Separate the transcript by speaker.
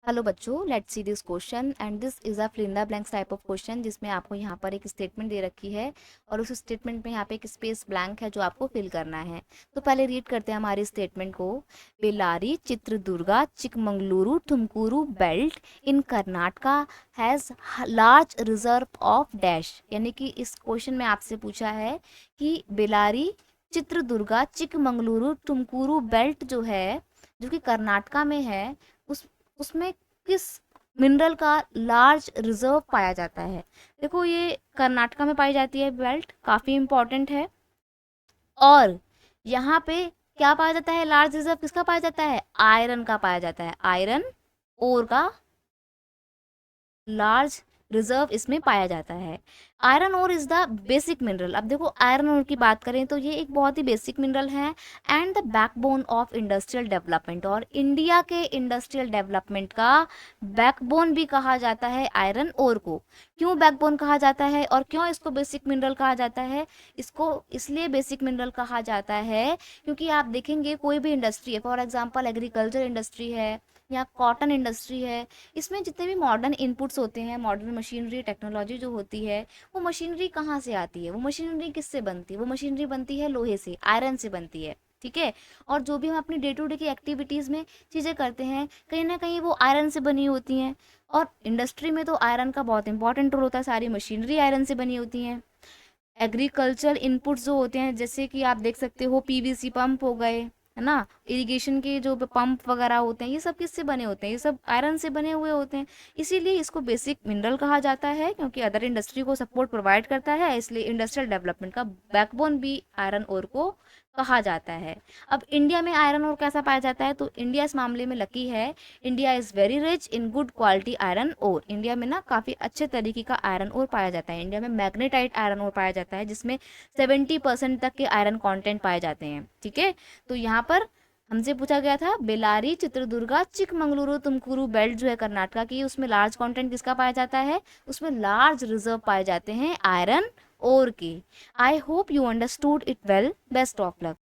Speaker 1: Hello बच्चों, let's see this question and this is a fill in the blanks type of question जिसमें आपको यहाँ पर एक स्टेटमेंट दे रखी है और उस स्टेटमेंट में यहाँ पे एक स्पेस ब्लैंक है जो आपको फिल करना है। तो पहले रीड करते हैं हमारी स्टेटमेंट को। Bellary Chitradurga Chikmagaluru Tumakuru belt in Karnataka has large reserve of dash. यानी कि इस क्वेश्चन में आपसे पूछा है कि बेल्लारी चित्रदुर्गा चिकमंगलुरु तुमकुरू बेल्ट जो है, जो कि कर्नाटका में है, उस उसमें किस मिनरल का लार्ज रिजर्व पाया जाता है। देखो, ये कर्नाटका में पाई जाती है बेल्ट, काफी इंपॉर्टेंट है। और यहाँ पे क्या पाया जाता है, लार्ज रिजर्व किसका पाया जाता है, आयरन का पाया जाता है। आयरन ओर का लार्ज रिजर्व इसमें पाया जाता है। Iron ore is the basic mineral. अब देखो, आयरन ओर की बात करें तो ये एक बहुत ही बेसिक मिनरल है and the backbone of industrial development. और इंडिया के इंडस्ट्रियल डेवलपमेंट का बैकबोन भी कहा जाता है आयरन ओर को। क्यों बैकबोन कहा जाता है और क्यों इसको बेसिक मिनरल कहा जाता है? इसको इसलिए बेसिक मिनरल कहा जाता है क्योंकि आप देखेंगे कोई भी इंडस्ट्री है, फॉर एग्जाम्पल एग्रीकल्चर इंडस्ट्री है या कॉटन इंडस्ट्री है, इसमें जितने भी मॉडर्न इनपुट्स होते हैं, मॉडर्न मशीनरी टेक्नोलॉजी जो होती है, वो मशीनरी कहाँ से आती है, वो मशीनरी किससे बनती है? वो मशीनरी बनती है लोहे से, आयरन से बनती है। ठीक है। और जो भी हम अपनी डे टू डे की एक्टिविटीज़ में चीज़ें करते हैं, कहीं ना कहीं वो आयरन से बनी होती हैं। और इंडस्ट्री में तो आयरन का बहुत इंपॉर्टेंट रोल होता है, सारी मशीनरी आयरन से बनी होती हैं। एग्रीकल्चर इनपुट्स जो होते हैं, जैसे कि आप देख सकते हो पीवीसी पंप हो गए, है ना, इरिगेशन के जो पंप वगैरह होते हैं, ये सब किससे बने होते हैं? ये सब आयरन से बने हुए होते हैं। इसीलिए इसको बेसिक मिनरल कहा जाता है, क्योंकि अदर इंडस्ट्री को सपोर्ट प्रोवाइड करता है, इसलिए इंडस्ट्रियल डेवलपमेंट का बैकबोन भी आयरन ओर को कहा जाता है। अब इंडिया में आयरन ओर कैसा पाया जाता है? तो इंडिया इस मामले में लकी है। India is very rich in good quality iron ore. India में ना काफ़ी अच्छे तरीके का आयरन ओर पाया जाता है। इंडिया में मैग्नेटाइट आयरन ओर पाया जाता है, जिसमें 70% तक के आयरन कंटेंट पाए जाते हैं। ठीक है। तो यहाँ पर हमसे पूछा गया था बेलारी चित्रदुर्गा चिकमंगलुरु तुमकुरू बेल्ट जो है कर्नाटका की, उसमें लार्ज कंटेंट किसका पाया जाता है? उसमें लार्ज रिजर्व पाए जाते हैं आयरन ओर के। I hope you understood it well. Best of luck.